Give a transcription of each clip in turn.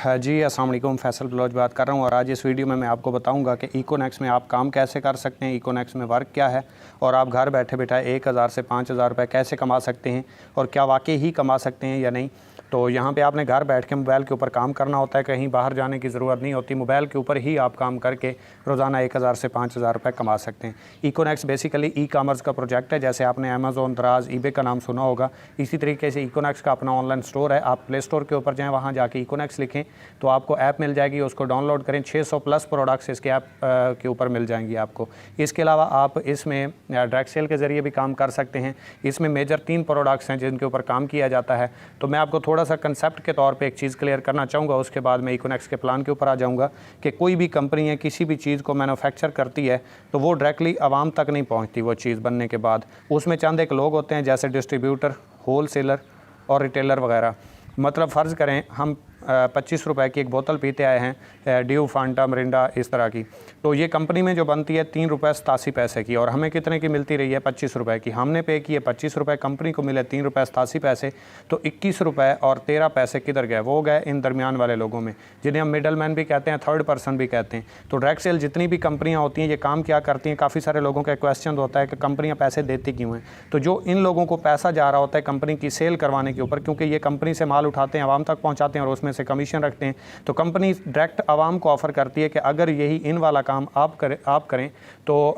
हाँ जी, अस्सलाम वालेकुम। फैसल बलोच बात कर रहा हूँ और आज इस वीडियो में मैं आपको बताऊंगा कि इकोनेक्स में आप काम कैसे कर सकते हैं, इकोनेक्स में वर्क क्या है और आप घर बैठे बैठाए 1000 से 5000 रुपये कैसे कमा सकते हैं और क्या वाकई ही कमा सकते हैं या नहीं। तो यहाँ पे आपने घर बैठ के मोबाइल के ऊपर काम करना होता है, कहीं बाहर जाने की ज़रूरत नहीं होती। मोबाइल के ऊपर ही आप काम करके रोज़ाना 1000 से 5000 रुपये कमा सकते हैं। इकोनेक्स बेसिकली ई कामर्स का प्रोजेक्ट है। जैसे आपने अमेज़ोन, दराज, ईबे का नाम सुना होगा, इसी तरीके से इकोनेक्स का अपना ऑनलाइन स्टोर है। आप प्ले स्टोर के ऊपर जाएँ, वहाँ जाके इकोनेक्स लिखें तो आपको ऐप मिल जाएगी, उसको डाउनलोड करें। 600 प्लस प्रोडक्ट्स इसके ऐप के ऊपर मिल जाएंगी आपको। इसके अलावा आप इसमें डायरेक्ट सेल के ज़रिए भी काम कर सकते हैं। इसमें मेजर 3 प्रोडक्ट्स हैं जिनके ऊपर काम किया जाता है। तो मैं आपको थोड़ा सा कंसेप्ट के तौर पे एक चीज़ क्लियर करना चाहूँगा, उसके बाद मैं इकोनेक्स के प्लान के ऊपर आ जाऊँगा कि कोई भी कंपनी है किसी भी चीज़ को मैन्युफैक्चर करती है तो वो डायरेक्टली आवाम तक नहीं पहुँचती। वो चीज़ बनने के बाद उसमें चंद एक लोग होते हैं, जैसे डिस्ट्रीब्यूटर, होल सेलर और रिटेलर वगैरह। मतलब फ़र्ज़ करें हम 25 रुपए की एक बोतल पीते आए हैं, ड्यू, फांटा, मिरिंडा, इस तरह की। तो ये कंपनी में जो बनती है 3 रुपये 87 पैसे की, और हमें कितने की मिलती रही है? 25 रुपए की। हमने पे किए 25 रुपये, कंपनी को मिले 3 रुपये 87 पैसे। तो 21 रुपये और 13 पैसे किधर गए? वो गए इन दरमियान वाले लोगों में, जिन्हें हम मिडल मैन भी कहते हैं, थर्ड पर्सन भी कहते हैं। तो डायरेक्ट सेल जितनी भी कंपनियाँ होती हैं ये काम क्या करती हैं? काफ़ी सारे लोगों का क्वेश्चन होता है कि कंपनियाँ पैसे देती क्यों हैं? तो जो इन लोगों को पैसा जा रहा होता है कंपनी की सेल करवाने के ऊपर, क्योंकि ये कंपनी से माल उठाते हैं, आवाम तक पहुँचाते हैं और उसमें से कमीशन रखते हैं। तो कंपनी डायरेक्ट आवाम को ऑफर करती है कि अगर यही इन वाला काम आप करें तो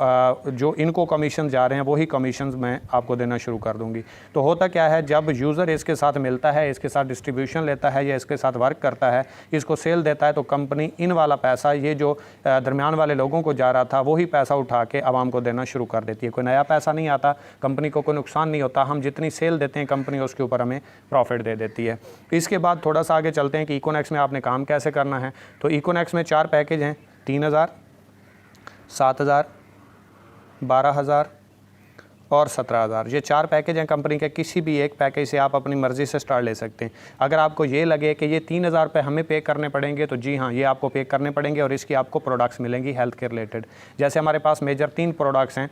जो इनको कमीशन जा रहे हैं वही कमीशन मैं आपको देना शुरू कर दूंगी। तो होता क्या है, जब यूज़र इसके साथ मिलता है, इसके साथ डिस्ट्रीब्यूशन लेता है या इसके साथ वर्क करता है, इसको सेल देता है, तो कंपनी इन वाला पैसा, ये जो दरमियान वाले लोगों को जा रहा था, वही पैसा उठा के आवाम को देना शुरू कर देती है। कोई नया पैसा नहीं आता, कंपनी को कोई नुकसान नहीं होता। हम जितनी सेल देते हैं कंपनी उसके ऊपर हमें प्रॉफिट दे देती है। इसके बाद थोड़ा सा आगे चलते हैं कि इकोनेक्स में आपने काम कैसे करना है। तो इकोनेक्स में 4 पैकेज हैं, 3000, 7000, 12000 और 17000। ये 4 पैकेज हैं कंपनी के। किसी भी एक पैकेज से आप अपनी मर्ज़ी से स्टार्ट ले सकते हैं। अगर आपको ये लगे कि ये 3000 रुपये हमें पे करने पड़ेंगे, तो जी हाँ, ये आपको पे करने पड़ेंगे और इसकी आपको प्रोडक्ट्स मिलेंगी हेल्थ के रिलेटेड। जैसे हमारे पास मेजर 3 प्रोडक्ट्स हैं,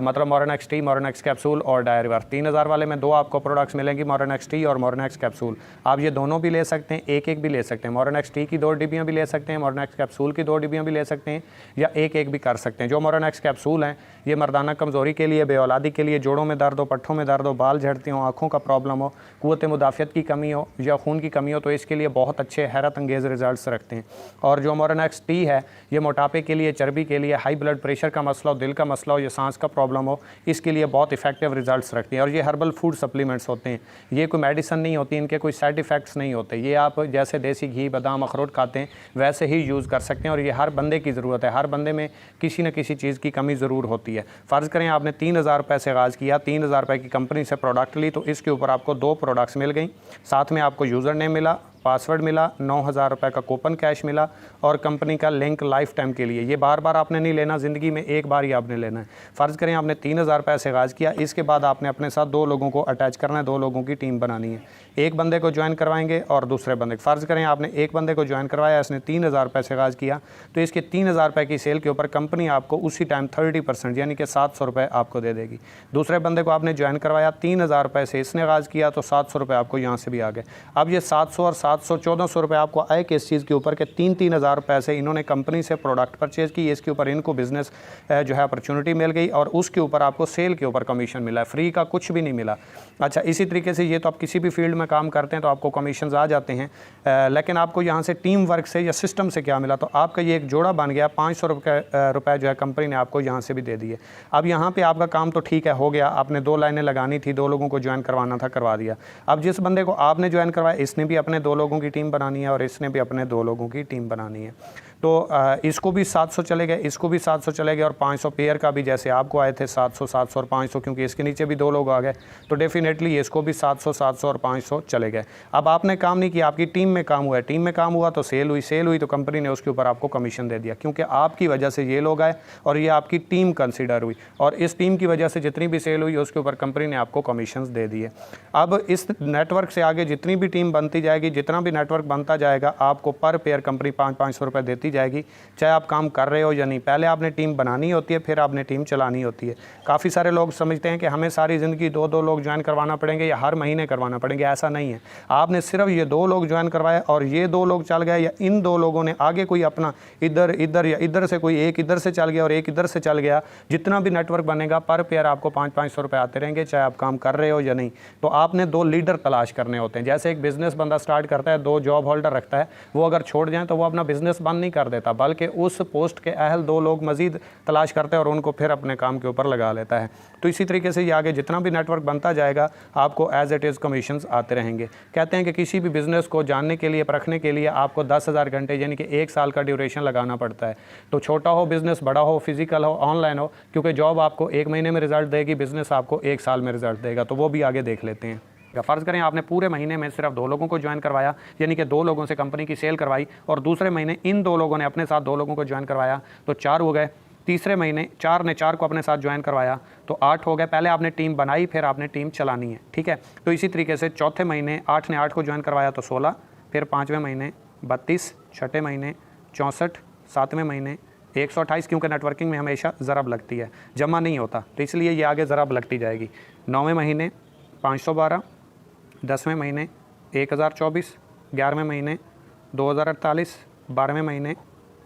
मतलब मोरनेक्स टी, मोरनेक्स कैप्सूल और डायरीवर। 3000 वाले में 2 आपको प्रोडक्ट्स मिलेंगी, मोरनेक्स टी और मोरनेक्स कैप्सूल। आप ये दोनों भी ले सकते हैं, एक एक भी ले सकते हैं। मोरनेक्स टी की 2 डिब्बियाँ भी ले सकते हैं, मोरनेक्स कैप्सूल की 2 डिब्बियाँ भी ले सकते हैं, या एक एक भी कर सकते हैं। जो मोरनेक्स कैप्सूल हैं ये मर्दाना कमज़ोरी के लिए, बेऔलादी के लिए, जोड़ों में दर्द हो, पट्ठों में दर्द हो, बाल झड़ते हो, आँखों का प्रॉब्लम हो, क़ुव्वत मुदाफ़ियत की कमी हो या खून की कमी हो, तो इसके लिए बहुत अच्छे हैरत अंगेज़ रिजल्ट्स रखते हैं। और जो मोरनेक्स टी है ये मोटापे के लिए, चर्बी के लिए, हाई ब्लड प्रेशर का मसला हो, दिल का मसला हो या सांस का प्रॉब्लम हो, इसके लिए बहुत इफेक्टिव रिजल्ट्स रखती हैं। और ये हर्बल फूड सप्लीमेंट्स होते हैं, ये कोई मेडिसिन नहीं होती, इनके कोई साइड इफ़ेक्ट्स नहीं होते। ये आप जैसे देसी घी, बादाम, अखरोट खाते हैं वैसे ही यूज़ कर सकते हैं। और ये हर बंदे की ज़रूरत है, हर बंदे में किसी न किसी चीज़ की कमी ज़रूर होती है। फ़र्ज़ करें आपने 3000 रुपये से आगाज़ किया, 3000 रुपये की कंपनी से प्रोडक्ट ली, तो इसके ऊपर आपको 2 प्रोडक्ट्स मिल गई, साथ में आपको यूज़र नेम मिला, पासवर्ड मिला, 9000 रुपये का कूपन कैश मिला और कंपनी का लिंक लाइफ टाइम के लिए। ये बार बार आपने नहीं लेना, ज़िंदगी में एक बार ही आपने लेना है। फ़र्ज़ करें आपने 3000 रुपये से आगाज़ किया, इसके बाद आपने अपने साथ 2 लोगों को अटैच करना है, 2 लोगों की टीम बनानी है। एक बंदे को ज्वाइन करवाएंगे और दूसरे बंदे, फ़र्ज़ करें आपने एक बंदे को ज्वाइन करवाया, इसने 3000 रुपये से आगाज़ किया, तो इसके 3000 रुपये की सेल के ऊपर कंपनी आपको उसी टाइम 30% यानी कि 700 रुपये आपको दे देगी। दूसरे बंदे को आपने ज्वाइन करवाया, 3000 रुपये से इसने आगाज़ किया, तो 700 रुपये आपको यहाँ से भी आ गए। अब ये 700 और 700 1400 रुपये आपको आए किस चीज़ के ऊपर के 3-3 हज़ार रुपये से इन्होंने कंपनी से प्रोडक्ट परचेज़ की, इसके ऊपर इनको बिज़नेस जो है अपॉर्चुनिटी मिल गई और उसके ऊपर आपको सेल के ऊपर कमीशन मिला है। फ्री का कुछ भी नहीं मिला। अच्छा, इसी तरीके से ये तो आप किसी भी फील्ड में काम करते हैं तो आपको कमीशन आ जाते हैं, लेकिन आपको यहाँ से टीम वर्क से या सिस्टम से क्या मिला? तो आपका ये एक जोड़ा बन गया, 500 रुपये जो है कंपनी ने आपको यहाँ से भी दे दिए। अब यहाँ पर आपका काम तो ठीक है, हो गया, आपने 2 लाइनें लगानी थी, 2 लोगों को ज्वाइन करवाना था, करवा दिया। अब जिस बंदे को आपने ज्वाइन करवाया इसने भी अपने 2 लोगों की टीम बनानी है और इसने भी अपने 2 लोगों की टीम बनानी है। तो इसको भी 700 चले गए, इसको भी 700 चले गए और 500 पेयर का भी, जैसे आपको आए थे 700, 700 और 500, क्योंकि इसके नीचे भी 2 लोग आ गए, तो डेफिनेटली इसको भी 700, 700 और 500 चले गए। अब आपने काम नहीं किया, आपकी टीम में काम हुआ है, टीम में काम हुआ तो सेल हुई तो कंपनी ने उसके ऊपर आपको कमीशन दे दिया, क्योंकि आपकी वजह से ये लोग आए और ये आपकी टीम कंसिडर हुई और इस टीम की वजह से जितनी भी सेल हुई उसके ऊपर कंपनी ने आपको कमीशन दे दिए। अब इस नेटवर्क से आगे जितनी भी टीम बनती जाएगी, जितना भी नेटवर्क बनता जाएगा, आपको पर पेयर कंपनी 500 रुपये देती बढ़ती जाएगी, चाहे आप काम कर रहे हो या नहीं। पहले आपने टीम बनानी होती है, फिर आपने टीम चलानी होती है। काफ़ी सारे लोग समझते हैं कि हमें सारी ज़िंदगी 2-2 लोग ज्वाइन करवाना पड़ेंगे या हर महीने करवाना पड़ेंगे, ऐसा नहीं है। आपने सिर्फ ये 2 लोग ज्वाइन करवाए और ये 2 लोग चल गए, या इन 2 लोगों ने आगे कोई अपना इधर या इधर से कोई एक इधर से चल गया और एक इधर से चल गया, जितना भी नेटवर्क बनेगा पर पेयर आपको 500-500 रुपये आते रहेंगे, चाहे आप काम कर रहे हो या नहीं। तो आपने 2 लीडर तलाश करने होते हैं। जैसे एक बिजनेस बंदा स्टार्ट करता है, 2 जॉब होल्डर रखता है, वो अगर छोड़ जाएं तो वो अपना बिजनेस बंद नहीं कर देता, बल्कि उस पोस्ट के अहल 2 लोग मजीद तलाश करता है और उनको फिर अपने काम के ऊपर लगा लेता है। तो इसी तरीके से ये आगे जितना भी नेटवर्क बनता जाएगा, आपको एज इट इज़ कमीशंस आते रहेंगे। कहते हैं कि किसी भी बिजनेस को जानने के लिए, परखने के लिए आपको 10,000 घंटे यानी कि 1 साल का ड्यूरेशन लगाना पड़ता है। तो छोटा हो बिजनेस, बड़ा हो, फिजिकल हो, ऑनलाइन हो, क्योंकि जॉब आपको 1 महीने में रिजल्ट देगी, बिजनेस आपको 1 साल में रिजल्ट देगा। तो वो भी आगे देख लेते हैं। फ़र्ज़ करें आपने पूरे महीने में सिर्फ 2 लोगों को ज्वाइन करवाया, यानी कि 2 लोगों से कंपनी की सेल करवाई, और दूसरे महीने इन 2 लोगों ने अपने साथ 2 लोगों को ज्वाइन करवाया, तो 4 हो गए। तीसरे महीने 4 ने 4 को अपने साथ ज्वाइन करवाया, तो 8 हो गए। पहले आपने टीम बनाई, फिर आपने टीम चलानी है, ठीक है। तो इसी तरीके से चौथे महीने 8 ने 8 को ज्वाइन करवाया तो 16, फिर 5वें महीने 32, छठे महीने 64, 7वें महीने 128, क्योंकि नेटवर्किंग में हमेशा ज़रब लगती है, जमा नहीं होता, तो इसलिए ये आगे ज़रब लगती जाएगी। 9वें महीने 512, 10वें महीने 1024, 11वें महीने 2048, 12वें महीने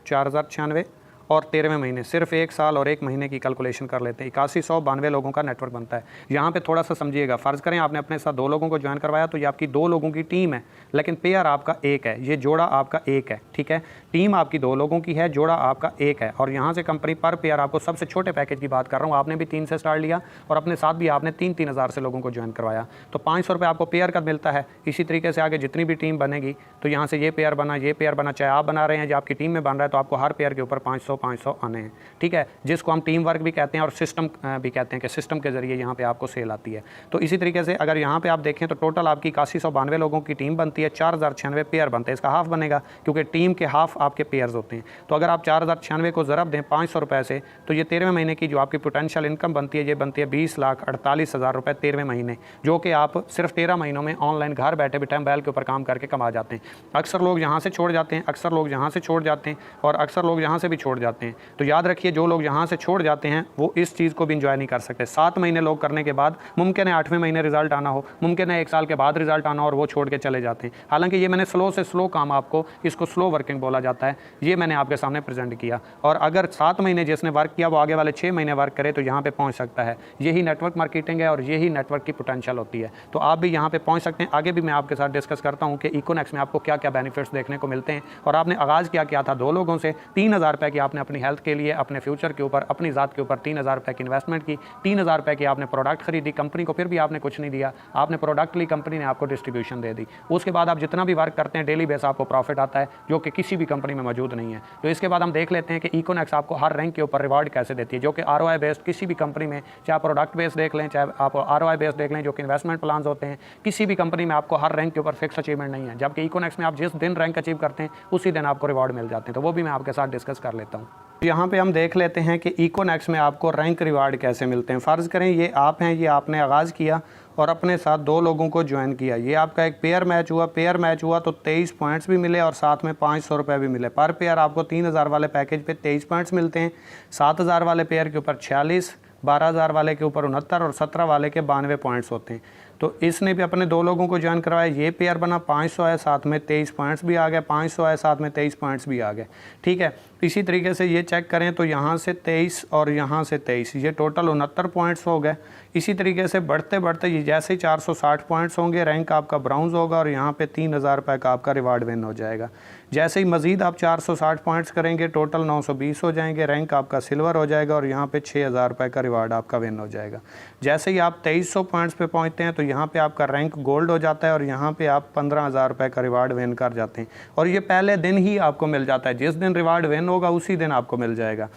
4096 और 13वें महीने सिर्फ 1 साल और 1 महीने की कैलकुलेशन कर लेते हैं, 8192 लोगों का नेटवर्क बनता है। यहाँ पे थोड़ा सा समझिएगा, फ़र्ज़ करें आपने अपने साथ 2 लोगों को ज्वाइन करवाया, तो ये आपकी 2 लोगों की टीम है, लेकिन पेयर आपका 1 है, ये जोड़ा आपका 1 है, ठीक है। टीम आपकी 2 लोगों की है, जोड़ा आपका 1 है, और यहाँ से कंपनी पर पेयर आपको सबसे छोटे पैकेज की बात कर रहा हूँ, आपने भी 3 से स्टार्ट लिया और अपने साथ भी आपने 3-3 हज़ार से लोगों को ज्वाइन करवाया, तो 500 रुपये आपको पेयर का मिलता है। इसी तरीके से आगे जितनी भी टीम बनेगी, तो यहाँ से ये पेयर बना, ये पेयर बना, चाहे आप बना रहे हैं या आपकी टीम में बन रहा है, तो आपको हर पेयर के ऊपर 500-500 आने हैं, ठीक है, जिसको हम टीम वर्क भी कहते हैं और सिस्टम भी कहते हैं कि सिस्टम के जरिए यहाँ पे आपको सेल आती है। तो इसी तरीके से अगर यहाँ पे आप देखें तो टोटल आपकी 8192 लोगों की टीम बनती है, 4096 पेयर बनते हैं। इसका हाफ बनेगा क्योंकि टीम के हाफ आपके पेयर्स होते हैं। तो अगर आप 4096 को ज़रब दें 500 रुपये से, तो ये 13वें महीने की जो आपकी पोटेंशियल इनकम बनती है, ये बनती है 20,48,000 रुपये 13वें महीने, जो कि आप सिर्फ 13 महीनों में ऑनलाइन घर बैठे बैठे मोबाइल के ऊपर काम करके कमा जाते हैं। अक्सर लोग यहाँ से छोड़ जाते हैं, अक्सर लोग यहाँ से छोड़ जाते हैं और अक्सर लोग यहाँ से भी छोड़ जाते हैं। तो याद रखिए, जो लोग यहाँ से छोड़ जाते हैं वो इस चीज़ को भी इंजॉय नहीं कर सकते। 7 महीने लोग करने के बाद मुमकिन है 8वें महीने रिजल्ट आना हो, मुमकिन है 1 साल के बाद रिजल्ट आना हो, और वो छोड़ के चले जाते हैं। हालांकि ये मैंने स्लो से स्लो काम, आपको इसको स्लो वर्किंग बोला जाता है, ये मैंने आपके सामने प्रेजेंट किया। और अगर 7 महीने जिसने वर्क किया वो आगे वाले 6 महीने वर्क करे तो यहाँ पे पहुँच सकता है। यही नेटवर्क मार्केटिंग है और यही नेटवर्क की पोटेंशियल होती है। तो आप भी यहाँ पे पहुँच सकते हैं। आगे भी मैं आपके साथ डिस्कस करता हूँ कि इकोनेक्स में आपको क्या क्या बेनिफिट्स देखने को मिलते हैं। और आपने आगाज़ क्या किया था 2 लोगों से, 3000 रुपये की आपने अपनी हेल्थ के लिए, अपने फ्यूचर के ऊपर, अपनी ज़ात के ऊपर 3000 रुपये की इन्वेस्टमेंट की, 3000 रुपये की आपने प्रोडक्ट खरीदी, कंपनी को फिर भी आपने कुछ नहीं दिया, आपने प्रोडक्ट ली, कंपनी ने आपको डिस्ट्रीब्यूशन दे दी। उसके बाद आप जितना भी वर्क करते हैं डेली बेस आपको प्रॉफिट आता है, जो कि किसी भी कंपनी में मौजूद नहीं है। तो इसके बाद हम देख लेते हैं कि इकोनेक्स आपको हर रैंक के ऊपर रिवार्ड कैसे देती है, जो कि ROI बेस्ड किसी भी कंपनी में, चाहे प्रोडक्ट बेस्ड देख लें, चाहे आप ROI बेस्ड देख लें, जो कि इन्वेस्टमेंट प्लान होते हैं, किसी भी कंपनी में आपको हर रैंक के ऊपर फिक्स अचीवमेंट नहीं है। जबकि इकोनेक्स में आप जिस दिन रैंक अचीव करते हैं उसी दिन आपको रिवार्ड मिल जाते हैं। तो वो भी मैं आपके साथ डिस्कस कर लेता हूँ। यहाँ पे हम देख लेते हैं कि इकोनेक्स में आपको रैंक रिवार्ड कैसे मिलते हैं। फ़र्ज़ करें ये आप हैं, ये आपने आगाज़ किया और अपने साथ 2 लोगों को ज्वाइन किया, ये आपका एक पेयर मैच हुआ, पेयर मैच हुआ तो 23 पॉइंट्स भी मिले और साथ में 500 रुपये भी मिले। पर पेयर आपको 3000 वाले पैकेज पे 23 पॉइंट्स मिलते हैं, 7000 वाले पेयर के ऊपर 46, 12000 वाले के ऊपर 69 और 17 वाले के 92 पॉइंट्स होते हैं। तो इसने भी अपने 2 लोगों को ज्वाइन करवाया, ये पेयर बना, 500 है, साथ में 23 पॉइंट्स भी आ गए, 500 है, साथ में 23 पॉइंट्स भी आ गए, ठीक है। इसी तरीके से ये चेक करें तो यहाँ से 23 और यहाँ से 23, ये टोटल 69 पॉइंट्स हो गए। इसी तरीके से बढ़ते बढ़ते ये जैसे ही 460 पॉइंट्स होंगे, रैंक आपका ब्राउन्ज होगा और यहाँ पे 3000 रुपये का आपका रिवार्ड विन हो जाएगा। जैसे ही मज़ीद आप 460 पॉइंट्स करेंगे, टोटल 920 हो जाएंगे, रैंक आपका सिल्वर हो जाएगा और यहाँ पे 6000 रुपये का रिवार्ड आपका विन हो जाएगा। जैसे ही आप 2300 पॉइंट्स पे पहुँचते हैं तो यहाँ पे आपका रैंक गोल्ड हो जाता है और यहाँ पे आप 15000 रुपये का रिवार्ड विन कर जाते हैं। और ये पहले दिन ही आपको मिल जाता है, जिस दिन रिवार्ड विन होगा उसी दिन आपको मिल जाएगा।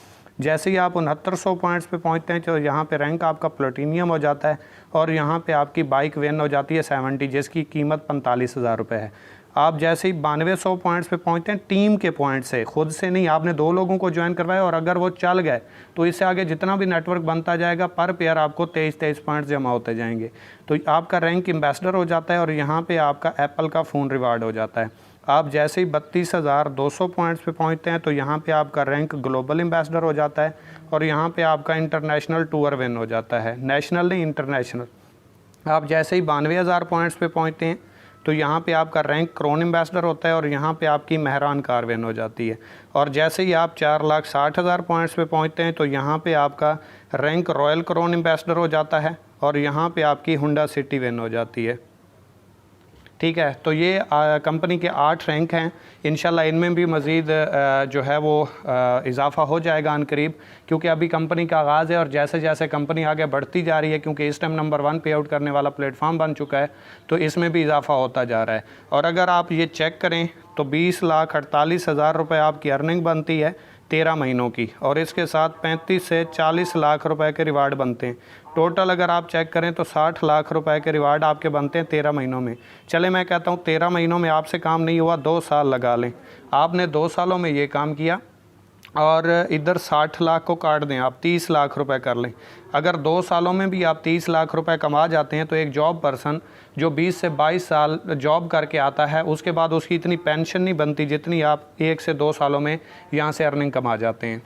जैसे ही आप 6900 पॉइंट्स पे पहुंचते हैं तो यहाँ पे रैंक आपका प्लेटिनियम हो जाता है और यहाँ पे आपकी बाइक विन हो जाती है 70, जिसकी कीमत 45,000 रुपये है। आप जैसे ही 9200 पॉइंट्स पे पहुंचते हैं, टीम के पॉइंट से, खुद से नहीं, आपने 2 लोगों को ज्वाइन करवाया और अगर वो चल गए तो इससे आगे जितना भी नेटवर्क बनता जाएगा पर पेयर आपको 23 पॉइंट्स जमा होते जाएंगे। तो आपका रैंक एम्बेसडर हो जाता है और यहाँ पे आपका एप्पल का फ़ोन रिवार्ड हो जाता है। आप जैसे ही 32,200 पॉइंट्स पे पहुंचते हैं तो यहाँ पे आपका रैंक ग्लोबल एम्बेसडर हो जाता है और यहाँ पे आपका इंटरनेशनल टूर विन हो जाता है, नेशनल नहीं इंटरनेशनल। आप जैसे ही 92,000 पॉइंट्स पे पहुंचते हैं तो यहाँ पे आपका रैंक क्रोन एम्बेसडर होता है और यहाँ पे आपकी मेहरान कार विन हो जाती है। और जैसे ही आप 4,60,000 पॉइंट्स पे पहुँचते हैं तो यहाँ पे आपका रैंक रॉयल क्रोन एम्बेसडर हो जाता है और यहाँ पे आपकी हुंडा सिटी विन हो जाती है। ठीक है, तो ये कंपनी के 8 रैंक हैं। इंशाल्लाह इनमें भी मज़ीद जो है वो इजाफ़ा हो जाएगा अनकरीब, क्योंकि अभी कंपनी का आगाज़ है और जैसे जैसे कंपनी आगे बढ़ती जा रही है, क्योंकि इस टाइम नंबर 1 पे आउट करने वाला प्लेटफॉर्म बन चुका है, तो इसमें भी इजाफ़ा होता जा रहा है। और अगर आप ये चेक करें तो 20,48,000 रुपये आपकी अर्निंग बनती है 13 महीनों की, और इसके साथ 35 से 40 लाख रुपए के रिवार्ड बनते हैं। टोटल अगर आप चेक करें तो 60 लाख रुपए के रिवार्ड आपके बनते हैं 13 महीनों में। चले मैं कहता हूँ 13 महीनों में आपसे काम नहीं हुआ, 2 साल लगा लें। आपने 2 सालों में ये काम किया और इधर 60 लाख को काट दें, आप 30 लाख रुपए कर लें। अगर 2 सालों में भी आप 30 लाख रुपए कमा जाते हैं तो एक जॉब पर्सन जो 20 से 22 साल जॉब करके आता है, उसके बाद उसकी इतनी पेंशन नहीं बनती जितनी आप 1 से 2 सालों में यहाँ से अर्निंग कमा जाते हैं।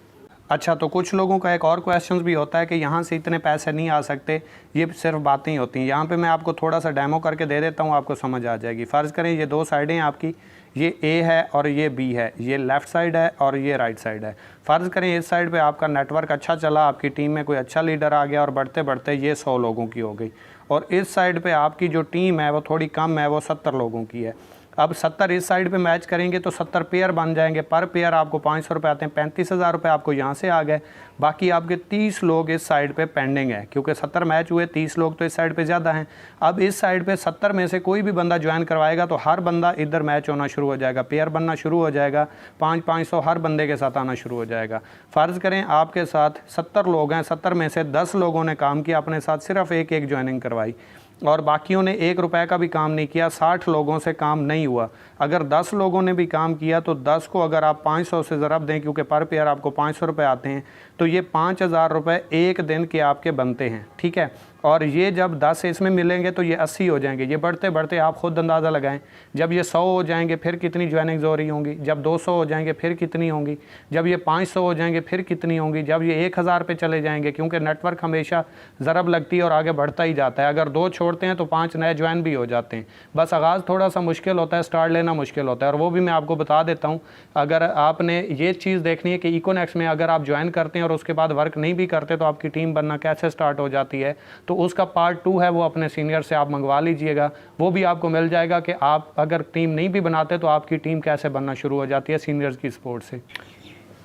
अच्छा, तो कुछ लोगों का एक और क्वेश्चन भी होता है कि यहाँ से इतने पैसे नहीं आ सकते, ये सिर्फ बातें ही होती हैं। यहाँ पे मैं आपको थोड़ा सा डेमो करके दे देता हूँ, आपको समझ आ जाएगी। फ़र्ज़ करें ये 2 साइडें हैं आपकी, ये ए है और ये बी है, ये लेफ़्ट साइड है और ये राइट साइड है। फ़र्ज़ करें इस साइड पे आपका नेटवर्क अच्छा चला, आपकी टीम में कोई अच्छा लीडर आ गया और बढ़ते बढ़ते ये 100 लोगों की हो गई, और इस साइड पे आपकी जो टीम है वो थोड़ी कम है, वो 70 लोगों की है। अब 70 इस साइड पे मैच करेंगे तो 70 पेयर बन जाएंगे, पर पेयर आपको 500 रुपये आते हैं, 35,000 रुपये आपको यहाँ से आ गए। बाकी आपके 30 लोग इस साइड पे पेंडिंग है, क्योंकि 70 मैच हुए, 30 लोग तो इस साइड पे ज़्यादा हैं। अब इस साइड पे 70 में से कोई भी बंदा ज्वाइन करवाएगा तो हर बंदा इधर मैच होना शुरू हो जाएगा, पेयर बनना शुरू हो जाएगा, 500 हर बंदे के साथ आना शुरू हो जाएगा। फ़र्ज़ करें आपके साथ 70 लोग हैं, 70 में से 10 लोगों ने काम किया, अपने साथ सिर्फ एक ज्वाइनिंग करवाई और बाकियों ने 1 रुपये का भी काम नहीं किया, 60 लोगों से काम नहीं हुआ। अगर 10 लोगों ने भी काम किया तो 10 को अगर आप 500 से ज़रब दें, क्योंकि पर पेयर आपको 500 रुपये आते हैं, तो ये 5,000 रुपये एक दिन के आपके बनते हैं। ठीक है, और ये जब 10 इसमें मिलेंगे तो ये 80 हो जाएंगे। ये बढ़ते बढ़ते आप ख़ुद अंदाज़ा लगाएं, जब ये 100 हो जाएंगे फिर कितनी ज्वाइनिंग्स हो रही होंगी, जब 200 हो जाएंगे फिर कितनी होंगी, जब ये 500 हो जाएंगे फिर कितनी होंगी, जब ये 1,000 पे चले जाएंगे, क्योंकि नेटवर्क हमेशा ज़रब लगती है और आगे बढ़ता ही जाता है। अगर 2 छोड़ते हैं तो 5 नए ज्वाइन भी हो जाते हैं। बस आगाज़ थोड़ा सा मुश्किल होता है, स्टार्ट लेना मुश्किल होता है, और वो भी मैं आपको बता देता हूँ। अगर आपने ये चीज़ देखनी है कि इकोनेक्स में अगर आप ज्वाइन करते हैं और उसके बाद वर्क नहीं भी करते तो आपकी टीम बनना कैसे स्टार्ट हो जाती है, तो उसका पार्ट 2 है, वो अपने सीनियर से आप मंगवा लीजिएगा, वो भी आपको मिल जाएगा कि आप अगर टीम नहीं भी बनाते तो आपकी टीम कैसे बनना शुरू हो जाती है सीनियर्स की सपोर्ट से।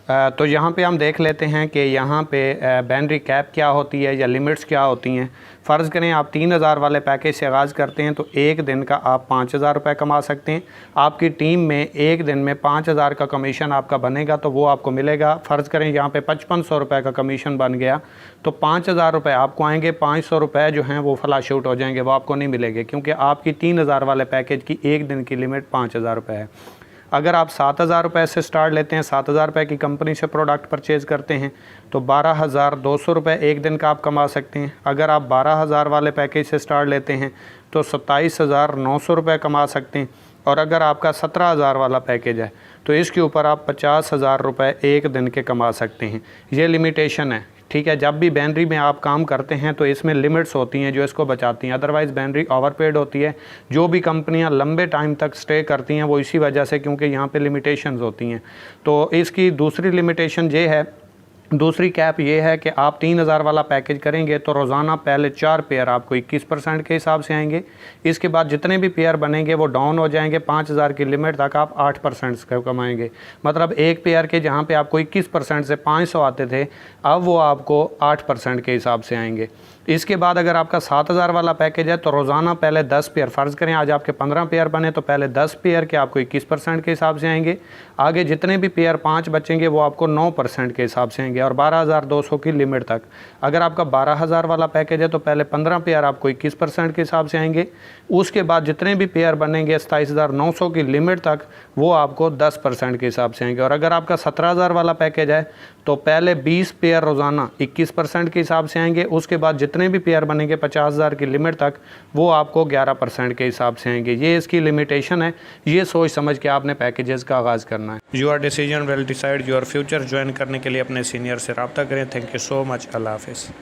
तो यहाँ पे हम देख लेते हैं कि यहाँ पे बैनरी कैप क्या होती है या लिमिट्स क्या होती हैं। फ़र्ज़ करें आप 3,000 वाले पैकेज से आगाज़ करते हैं तो एक दिन का आप 5,000 रुपये कमा सकते हैं। आपकी टीम में एक दिन में 5,000 का कमीशन आपका बनेगा तो वो आपको मिलेगा। फ़र्ज़ करें यहाँ पे 5,500 रुपये का कमीशन बन गया तो 5,000 रुपये आपको आएंगे, 500 रुपये जो हैं वो फ्लैश आउट हो जाएंगे, वो आपको नहीं मिलेंगे, क्योंकि आपकी 3,000 वाले पैकेज की एक दिन की लिमिट 5,000 रुपये है। अगर आप 7,000 रुपये से स्टार्ट लेते हैं, 7,000 रुपये की कंपनी से प्रोडक्ट परचेज़ करते हैं तो 12,200 रुपये एक दिन का आप कमा सकते हैं। अगर आप 12,000 वाले पैकेज से स्टार्ट लेते हैं तो 27,900 रुपये कमा सकते हैं। और अगर आपका 17,000 वाला पैकेज है तो इसके ऊपर आप 50,000 रुपये एक दिन के कमा सकते हैं। ये लिमिटेशन है। ठीक है, जब भी बैनरी में आप काम करते हैं तो इसमें लिमिट्स होती हैं जो इसको बचाती हैं, अदरवाइज़ बैनरी ओवरपेड होती है। जो भी कंपनियां लंबे टाइम तक स्टे करती हैं वो इसी वजह से, क्योंकि यहाँ पे लिमिटेशंस होती हैं। तो इसकी दूसरी लिमिटेशन ये है, दूसरी कैप ये है कि आप 3,000 वाला पैकेज करेंगे तो रोज़ाना पहले 4 पेयर आपको 21% के हिसाब से आएंगे। इसके बाद जितने भी पेयर बनेंगे वो डाउन हो जाएंगे, 5,000 की लिमिट तक आप 8% का कमाएंगे। मतलब एक पेयर के जहाँ पे आपको 21% से 500 आते थे, अब वो आपको 8% के हिसाब से आएंगे। इसके बाद अगर आपका 7,000 वाला पैकेज है तो रोज़ाना पहले 10 पेयर, फ़र्ज़ करें आज आपके 15 पेयर बने तो पहले 10 पेयर के आपको 21% के हिसाब से आएंगे। आगे जितने भी पेयर 5 बचेंगे वो आपको 9% के हिसाब से आएंगे, और 12,200 की लिमिट तक। अगर आपका 12,000 वाला पैकेज है तो पहले 15 पेयर आपको 21% के हिसाब से आएंगे। उसके बाद जितने भी पेयर बनेंगे 27,900 की लिमिट तक वो आपको 10% के हिसाब से आएंगे। और अगर आपका 17,000 वाला पैकेज है तो पहले 20 पेयर रोज़ाना 21% के हिसाब से आएंगे। उसके बाद जितने भी पेयर बनेंगे 50,000 की लिमिट तक, वो आपको 11% के हिसाब से आएंगे। ये इसकी लिमिटेशन है, ये सोच समझ के आपने पैकेजेस का आगाज़ करना है। Your decision will decide your future. Join करने के लिए अपने सीनियर से रब्ता करें। Thank you so much. Allah हाफिज़।